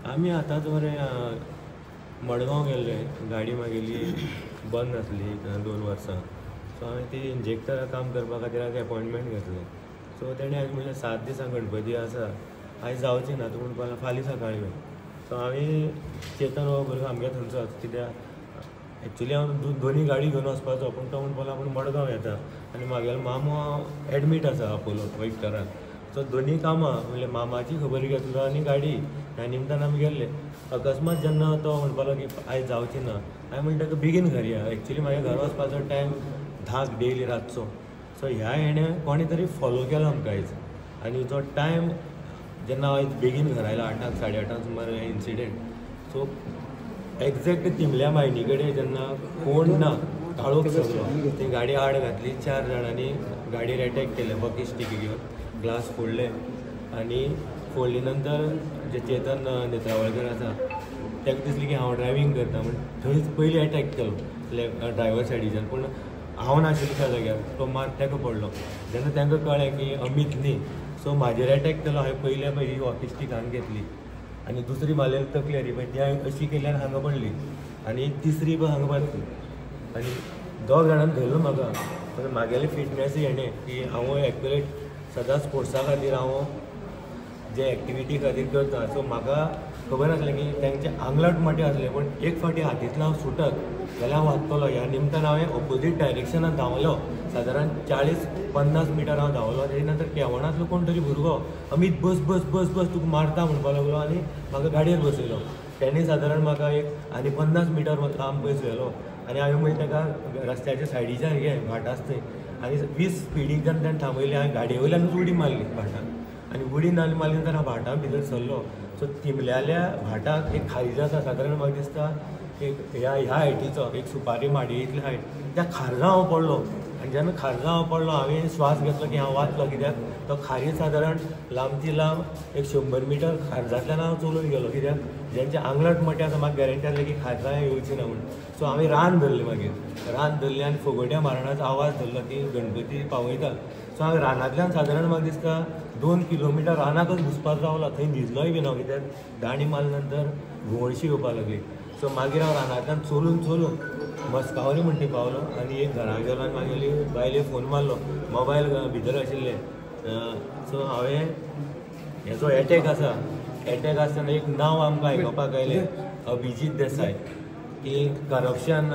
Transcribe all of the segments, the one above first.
आमी आतांच बरें मडगांव गेल्ले, गाडी म्हागेली बंद आसली 2 वर्सां. सो हांवें ती इंजेक्टरा काम करपा खातीर अपॉयंटमेंट घेतलें. सो तेणें आयज म्हणलें 7 दिसां गणपती आसा, आयज जावचें ना, तूं म्हणपा लागलो फाल्यां सकाळीं यो. सो हांवें चेतन हो भुरगो आमगे थंयचोच, कित्याक एक्चुली हांव दोनी गाडी घेवन वचपाचो, पूण तो म्हणपाक लागलो मडगांव येता आनी म्हागेलो मामा एडमीट आसा अपोलो विक्टरान. सो दोनी कामां म्हणल्यार मामाची खबर घेतलो आनी गाडी ह्या निमतान आमी गेल्ले. अकस्मात जेन्ना तो म्हणपाक लागलो की आयज जावचें ना, हांवें म्हणलें ताका बेगीन घर या. एक्चुली म्हागे घर वचपाचो टायम 10 डेली रातचो. सो ह्या हेणें कोणी तरी फॉलो केलो आमकां आयज, आनी जो टायम जेन्ना हांव आयज बेगीन घर आयलो 8:00 8:30 सुमार हें इन्सिडेंट. सो एग्जॅक्ट तिमल्या मायनी कडेन जेन्ना कोण ना, काळोख सगळो, ती गाडी आड घातली, 4 जाणांनी गाडयेर अटॅक केले वॉकी स्टिकी घेवन, ग्लास फोडले आनी फोडले नंतर जे चेतन नेत्रावळकर आसा ताका दिसलें की हांव ड्रायवींग करता म्हण थंयच पयलीं अटॅक केलो ड्रायव्हर सायडीच्यान. पूण हांव नाशिल्लो त्या जाग्यार, तो मार ताका पडलो. जेन्ना तांकां कळ्ळें की अमीत न्ही, सो म्हाजेर अटॅक केलो. हांवें पयली वॉकी स्टीक हांगा घेतली आनी दुसरी मारलेली तकलेरी, पण ती हांवें अशी केल्यार हांगा पडली आनी तिसरी पण हांगा पडली. आनी 2 जाणांनी धरलो म्हाका. पण म्हागेलें फिटनेस हेणें की हांव एक्चुली सदां स्पोर्ट्सा खातीर हांव जे एक्टिविटी खातीर करता, सो म्हाका खबर आसलें की तेंचे आंगलट मोटे आसले, पण एक फावटी हातींतल्यान हांव सुटत जाल्यार हांव वाचतलो. ह्या निमतान हांवें ऑपोजीट डायरेक्शनान धांवलो, सादारण 40-50 मिटर हांव धांवलो. तेजे नंतर केवणांतलो कोण तरी भुरगो अमीत बस बस बस बस तुका मारता म्हणपाक लागलो आनी म्हाका गाडयेर बसयलो. तेणी सादारण म्हाका एक आनी 50 मिटर लांब पयस व्हेलो आनी हांवें मागीर ताका रस्त्याच्या सायडीच्यान हे भाट आसा थंय आनी 20 स्पिडीक जेन्ना ताणें थांबयलें, हांवें गाडये वयल्यानूच उडी मारली भाटान आनी उडी मारली नंतर हांव भाटा भितर सरलो. सो तिमल्याल्या भाटाक एक खारिज आसा, सादारण म्हाका दिसता एक ह्या हायटीचो, एक सुपारी माडी इतली हायट. त्या खारजा हांव पडलो आनी जेन्ना खारजा हांव पडलो, हांवें श्वास घेतलो की हांव वाचलो, कित्याक तो खारीज सादारण लांबची लांब एक 100 मिटर खारजांतल्यान हांव चलून गेलो. कित्याक जेंचे आंगलट मोटे आसा म्हाका गॅरंटी आसलें की खारजा येवची ना म्हणून. सो हांवें रान धरलें, मागीर रान धरलें आनी फोगोट्या मारणाचो आवाज धरलो की गणपती पावयता. सो हांवें रानांतल्यान सादारण म्हाका दिसता 2 किलोमिटर रानाकच घुसपाक रावलो. थंय न्हिदलोय बी ना, कित्याक दांडी मारले नंतर घुंवळशी येवपाक लागली. सो मागीर हांव रानांतल्यान चलून मस्कावली म्हणटी पावलो आनी एक घरा गेलो आनी मागीर बायले फोन मारलो, मोबायल भितर आशिल्ले. सो हांवें हेजो अटॅक आसतना एक नांव आमकां आयकपाक आयलें, अभिजीत देसाय, की करप्शन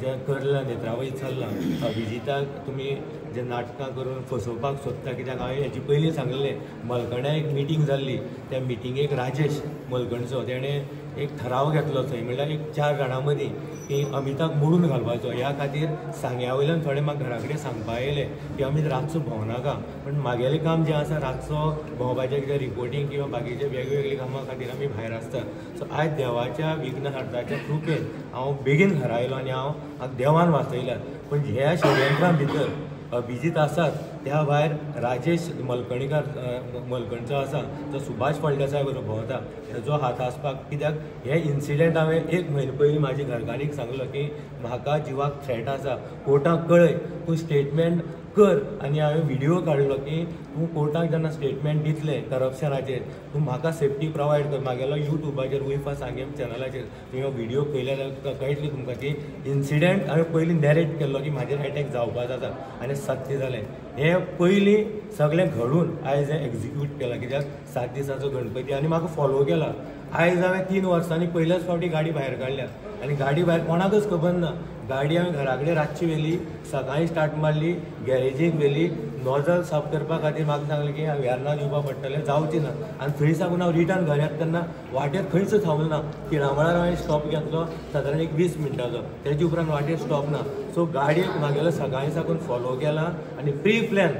जें करलां नेत्रावळी चल्लां, अभिजिताक तुमी जे नाटकां करून फसोवपाक सोदता. कित्याक हांवें हेची पयलीं सांगलेलें, मलकड्या एक मिटींग जाल्ली, त्या मिटिंगेक राजेश मलकणचो तेणें एक ठराव घेतलो थंय, म्हणल्यार एक 4 जाणां मदीं की अमिताक मोडून घालपाचो. ह्या खातीर सांग्या वयल्यान थोडे म्हाका घरा कडेन सांगपा येयले की अमित रातचो भोंवनाका. पण म्हागेलें काम जें आसा रातचो भोंवपाचें, कितें रिपोर्टींग किंवा बाकीचे वेगवेगळी कामां खातीर आमी भायर आसता. सो आयज देवाच्या विघ्नहर्ताच्या कृपेन हांव बेगीन घरा आयलो आनी हांव देवान वाचयल्या. पण ह्या षडयंत्रा भितर अभिजीत आसात, त्या भायर राजेश मलकणचो आसा, जो सुभाष फळदेसाय बरोबर भोंवता, हेजो हात आसपाक. कित्याक हे इन्सिडेंट हांवें 1 म्हयनो पयलीं म्हाजी घरकान्नीक सांगलो की म्हाका जिवाक थ्रेट आसा, कोर्टाक कळय, तूं स्टेटमेंट कर. आनी हांवें व्हिडियो काडलो की तूं कोर्टाक जेन्ना स्टेटमेंट दितलें करप्शनाचेर, तूं म्हाका सेफ्टी प्रोवायड कर. म्हागेलो युट्यूबाचेर उयफा सांगेम चॅनलाचेर तुवें व्हिडियो पयले जाल्यार कळटली तुमकां की इन्सिडेंट हांवें पयलीं नॅरेट केल्लो की म्हाजेर अटॅक जावपा जाता आनी सत्य जालें. हें पयलीं सगळें घडून आयज हें एग्जिक्यूट केलां, कित्याक 7 दिसाचो गणपती आनी म्हाका फॉलो केला. आयज हांवें 3 वर्सांनी पयल्याच फावटी गाडी भायर काडल्या आनी गाडी भायर कोणाकच खबर ना. गाडी हांवें घरा कडेन रातची व्हेली, सकाळीं स्टार्ट मारली, गॅरेजीक व्हेली, नॉजल साफ करपा खातीर म्हाका सांगलें की वेर्ना दिवपा पडटलें, जावचें ना. आनी थंय साकून हांव रिटर्न घर येता तेन्ना वाटेर खंयच थांबलो ना. तिळामळार हांवें स्टॉप घेतलो सादारण एक 20 मिनटाचो, तेजे उपरांत वाटेर स्टॉप ना. सो गाडयेक म्हागेलो सकाळीं साकून फॉलो केला आनी प्री प्लॅन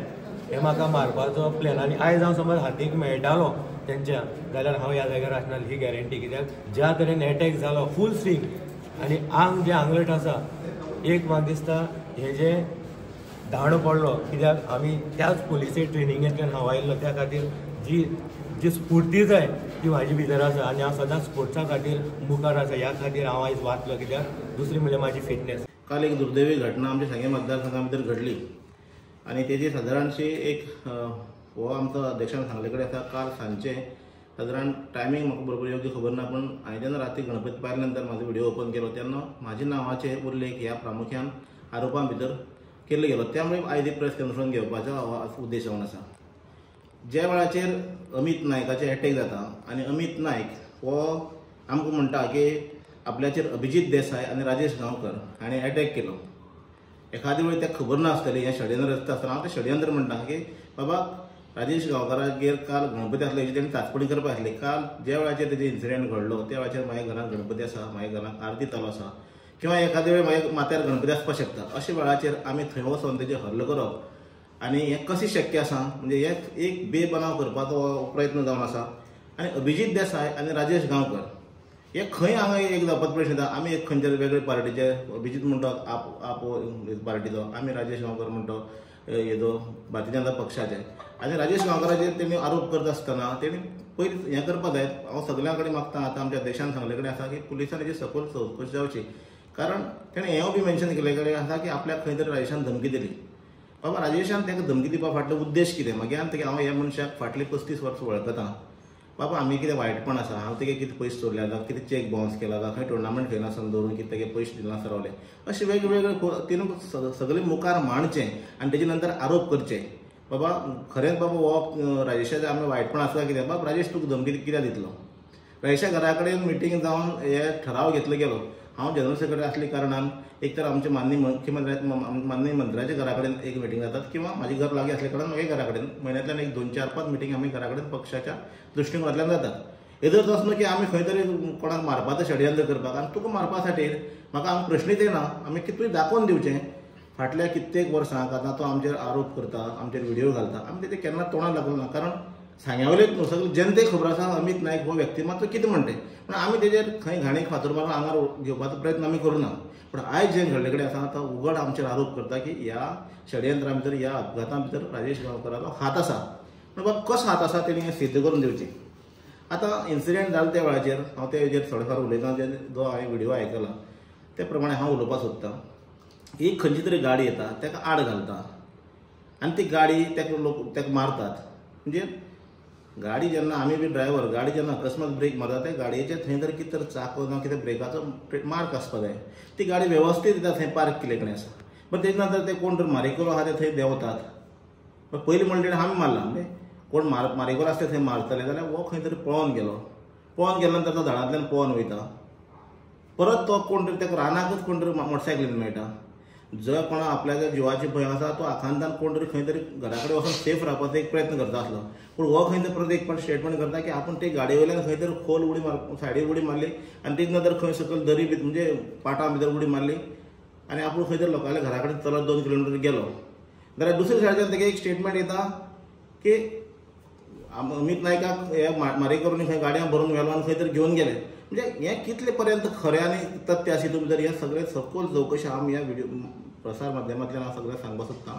हे म्हाका मारपाचो प्लॅन. आनी आयज हांव समज हातीक मेळटालो तेंच्या जाल्यार हांव ह्या जाग्यार आसनासलो ही गॅरंटी. कित्याक ज्या तरेन अटॅक जालो फूल स्विंग आनी आंग जें आंगलट आसा, एक म्हाका दिसता हें जें दांडो पडलो, कित्याक आमी त्याच पुलिसे ट्रेनिंगेंतल्यान हांव आयिल्लो, त्या खातीर जी स्फूर्ती जाय ती म्हाजे भितर आसा आनी हांव सदांच स्पोर्ट्सा खातीर मुखार आसा. ह्या खातीर हांव आयज वाचलो, कित्याक दुसरी म्हणल्यार म्हाजी फिटनेस. काल एक दुर्दैवी घटना आमच्या सांगे मतदारसंघा भितर घडली आनी तेजी सादारणशी एक हो आमचो अध्यक्षान सांगले कडेन आसा. काल सांजचे साधारण टायमिंग म्हाका बरोबर योग्य खबर ना, पण हांवें जेन्ना राती गणपती पायल्या नंतर म्हाजो व्हिडिओ ओपन केलो तेन्ना म्हाज्या नांवाचे उल्लेख ह्या प्रामुख्यान आरोपां भितर केल्लो गेलो. त्यामुळे आयज प्रेस कॉन्फरन्स घेवपाचो उद्देश जावन आसा. ज्या वेळाचेर अमित नायकाचे अटॅक जाता आनी अमित नायक हो आमकां म्हणटा की आपल्याचेर अभिजीत देसाय आनी राजेश गांवकर हाणें अटॅक केलो. एखादे वेळी ताका खबर नासतली हें षडयंत्र आसता आसतना हांव तें षडयंत्र म्हणटा की बाबा राजेश गांवकारागेर काल गणपती आसलो हेजी तेणी चांचपणी करपाक आसली. काल ज्या वेळाचेर तेजे इन्सिडेंट घडलो त्या वेळाचेर म्हाज्या घरांत गणपती आसा, म्हाज्या घरांत आरती चालू आसा किंवा एखादे वेळ म्हाज्या माथ्यार गणपती आसपाक शकता. अशा वेळाचेर आमी थंय वचोन तेजेर हल्लो करप आनी हें कशें शक्य आसा. म्हणजे हे एक बेबनाव करपाचो प्रयत्न जावन आसा. आनी अभिजीत देसाय आनी राजेश गांवकर हे खंय हांगा एक जावपाचो प्रश्न येता. आमी एक खंयच्या वेगळे पार्टीचे, अभिजीत म्हणतो आप पार्टीचो, आमी राजेश गांवकर म्हणतो हेजो भारतीय जनता पक्षाचे. आनी राजेश गांवकाराचेर तेणी आरोप करता आसतना तेणी पयलीं हें करपाक जाय. हांव सगळ्यां कडेन मागता, आतां आमच्या देशान सांगले कडेन आसा की पुलिसान हेजी सखोल चवकशी जावची. कारण तेणें हें बी मेन्शन केले कडेन आसा की आपल्याक खंय तरी राजेशान धमकी दिली. बाबा राजेशान ताका धमकी दिवपा फाटलो उद्देश कितें. मागीर हांव ह्या मनशाक फाटलीं 35 वर्सां वळखता. बाबा आमी कितें वायटपण आसा, हांव तेगे कितें पयशे चोरल्या जावं कितें चॅक बाउन्स केला जावं खंय टुर्नामेंट खेळना आसतना दवरून कितें तेगे पयशे दिना आसता रावले, अशें वेगवेगळे तिणें सगळें मुखार मांडचें आनी तेजे नंतर आरोप करचे. बाबा खरेंच बाबा हो राजेशाचें आमी वायटपण आसा कितें. बाबा राजेश तुका धमकी कित्याक दितलो. राजेशा घरा कडेन मिटींग जावन हे ठराव घेतलो गेलो. हांव जनरल सेक्रेटरी आसल्या कारणान एक तर आमचे माननीय मंत्र्याच्या घरा कडेन एक मिटींग जातात किंवा म्हाजें घर लागीं आसल्या कारणान म्हाज्या घरा कडेन म्हयन्यांतल्यान एक 2-4-5 मिटींग आमी घरा कडेन पक्षाच्या दृश्टिकोनांतल्यान जातात. हेजो तसो न्हू की आमी खंय तरी कोणाक मारपाचो षडयंत्र करपाक. आनी तुका मारपा खातीर म्हाका हांगा प्रश्नच येना. आमी कितेंय दाखोवन दिवचें. फाटल्या कित्येक वर्सांक आतां तो आमचेर आरोप करता, आमचेर व्हिडिओ घालता, आमी तेजे केन्ना तोंडाक लागलो ना. कारण सांग्यावयलेच न्हू, सगळे जनतेक खबर आसा अमित नायक हो व्यक्तिमत्व कितें म्हणटे. पूण आमी तेजेर खंय घाणीक फातर मारून आंगार घेवपाचो प्रयत्न आमी करूना. पूण आयज जें घडले कडेन आसा तो उगड आमचेर आरोप करता की ह्या षडयंत्रा भितर, ह्या अपघाता भितर राजेश गांवकाराचो हात आसा. पूण बाबा कसो हात आसा तेणी हें सिद्ध करून दिवचें. आतां इन्सिडेंट जालो त्या वेळाचेर हांव तेजेर थोडेफार उलयतां. जो हांवें व्हिडिओ आयकला ते प्रमाणे हांव उलोवपाक सोदतां. एक खंयची तरी गाडी येता, ताका आड घालता आनी ती गाडी ताका मारतात. म्हणजे गाडी जेन्ना आमी बी ड्रायव्हर, गाडी जेन्ना अकस्मात ब्रेक मारता त्या गाडयेचे थंय तरी कितें तरी चाको जावं कितें ब्रेकाचो मार्क आसपाक जाय. ती गाडी वेवस्थीत येता थंय पार्क केले कडेन आसा. पण तेजे नंतर ते कोण तरी मारेकलो आहा ते थंय देंवतात. पण पयलीं म्हणलें आमी मारला. म्हणजे कोण मारेकलो आसता थंय मारतले जाल्यार हो खंय तरी पळोवन गेलो. पळोवन गेल्या नंतर तो झाडांतल्यान पळोवन वयता. परत तो कोण तरी ताका रानाकूच कोण तरी मोटरसायकलीन मेळटा. जो कोणा आपल्या जिवाची भंय आसा तो आखांतान कोण तरी खंय तरी घरा कडेन वचून सेफ रावपाचो एक प्रयत्न करता आसलो. पूण हो खंय तरी परत एक फावट स्टेटमेंट करता की आपूण ते गाडये वयल्यान खंय तरी खोल उडी सायडीक उडी मारली आनी तेजे नंतर खंय सकयल दरी भितर म्हणजे पाटां भितर उडी मारली आनी आपूण खंय तरी लोकांच्या घरा कडेन चलत 2 किलोमिटर गेलो. जाल्यार दुसरे सायडीच्यान तेगे एक स्टेटमेंट येता की अमित नायकाक हे मारेकरून खंय गाडयांत भरून व्हेलो आनी खंय तरी घेवन गेले. म्हणजे हें कितले पर्यंत खरें आनी तथ्य आशिल्लें भितर हें सगळें सखोल चवकशी आमी ह्या व्हिडिओ प्रसार माध्यमांतल्यान हांव सगळें सांगपाक सोदतां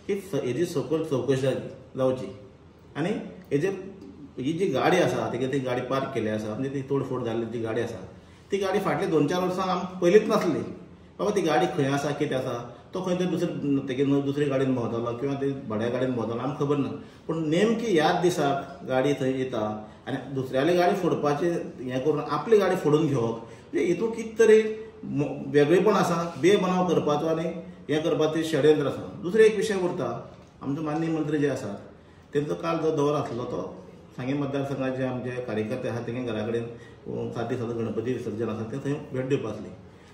की हेजी सखोल चवकशी जावची. आनी हेजेर ही जी गाडी आसा तेगे ती गाडी पार्क केली आसा, म्हणजे ती तोडफोड जाल्ली जी गाडी आसा ती गाडी फाटली 2-4 वर्सां आमी पयलींच नासली. बाबा ती गाडी खंय आसा, कितें आसा, तो खंय तरी तेगे दुसरे गाडयेन भोंवतालो किंवा ते भाड्या गाडयेन भोंवतालो आमकां खबर ना. पूण नेमकी ह्याच दिसाक गाडी थंय येता आनी दुसऱ्याली गाडी फोडपाचें हें करून आपली गाडी फोडून घेवप. म्हणजे हितून कितें तरी वेगळेपण आसा, बेबनाव करपाचो आनी हें करपाचें षडयंत्र आसा. दुसरो एक विशय उरता, आमचे माननीय मंत्री जे आसात तेंचो काल जो दौरो आसलो तो सांगे मतदारसंघाचे आमचे कार्यकर्ते आसात तेगे घरा कडेन 7 दिसाचो गणपती विसर्जन आसा ते थंय भेट दिवपाक आसली.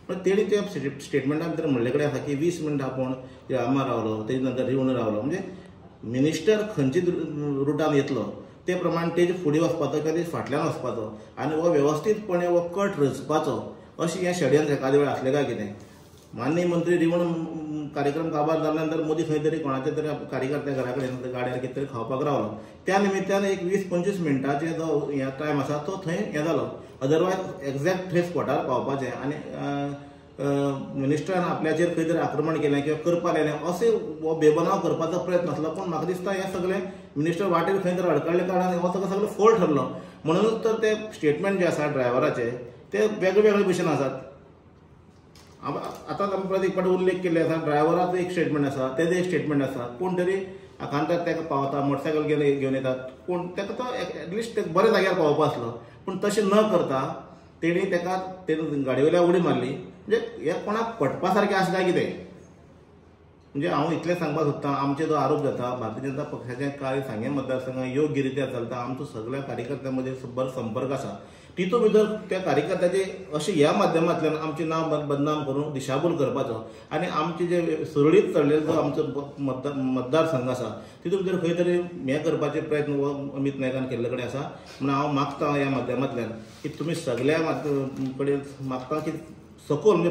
पण तेणी त्या स्टेटमेंटा भितर म्हणले कडेन आसा की 20 मिनटां आपूण हांगा रावलो, तेजे नंतर रिवण रावलो. म्हणजे मिनिस्टर खंयचे रुटान येतलो ते प्रमाणे तेजे फुडें वचपाचो किंवा तेजे फाटल्यान वचपाचो आनी हो वेवस्थीतपणे हो कट रचपाचो अशें हें षडयंत्र एखादे वेळ आसलें काय कितें. माननीय मंत्री रिवण कार्यक्रम काबार जाल्या नंतर मोदी खंय तरी कोणाच्या तरी कार्यकर्त्या घरा कडेन गाड्यार कितें तरी खावपाक रावलो. त्या निमित्तान एक 20-25 मिनटांचे जो हे टायम आसा तो थंय हें जालो. अदरवायज एक्झॅक्ट थंय स्पॉटार पावपाचें आनी मिनिस्टरान आपल्याचेर खंय तरी आक्रमण केलें किंवा करपाक लायलें अशें हो बेबनाव करपाचो प्रयत्न आसलो. पूण म्हाका दिसता हें सगळें मिनिस्टर वाटेर खंय तरी अडकळ्ळे कारणान हो सगळो फोल ठरलो. म्हणूनच तर ते स्टेटमेंट जे आसा ड्रायव्हराचे ते वेगळे वेगळे भशेन आसात. आतां आमी परत एक फावट उल्लेख केल्ले आसा, ड्रायव्हराचो एक स्टेटमेंट आसा, तेजो एक स्टेटमेंट आसा. कोण तरी आकांतात ताका पावता मोटरसायकल घेवन येतात पूण ताका तो एटलिस्ट बऱ्या जाग्यार पावोवपा आसलो पूण तशें न करता तेणी गाडये वयल्यान उडी मारली म्हणजे हे कोणाक पटपा सारकें आसा काय कितें म्हणजे हांव इतलें सांगपाक सोदतां आमचे जो आरोप जाता भारतीय जनता पक्षाचे काळी सांगे मतदारसंघात योग्य रित्या चलता आमचो सगळ्या कार्यकर्त्यां मदीं बरो संपर्क आसा तितून भितर त्या कार्यकर्त्याचे अशें ह्या माध्यमांतल्यान आमचें नांव बदनाम करून दिशाभूल करपाचो आनी आमचे जे सुरळीत चल्लेलो जो आमचो मतदारसंघ आसा तितून भितर खंय तरी हें करपाचे प्रयत्न अमित नायकान केल्ले कडेन आसा म्हणून हांव मागतां ह्या माध्यमांतल्यान की तुमी सगळ्या कडेन मागतां की सखोल म्हणजे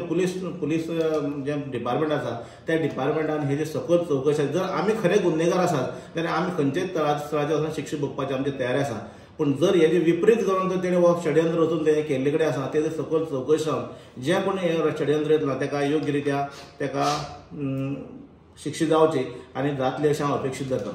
पुलीस जे डिपार्टमेंट आसा त्या डिपार्टमेंटान हे जे सखोल चौकशी जर आमी खरे गुन्हेगार आसात जाल्यार आमी खंयचेच तळाचे वचून शिक्षा भोगपाचे आमचे तयार आसा पूण जर हेजे विपरीत करून जर तेणें हो षडयंत्र वचून तेणें केल्ले कडेन आसा तेजे सखोल चौकशी जावन जे कोणी हे षडयंत्र येतलो ताका योग्य रित्या ताका शिक्षा जावची आनी जातली अशें हांव अपेक्षीत जाता.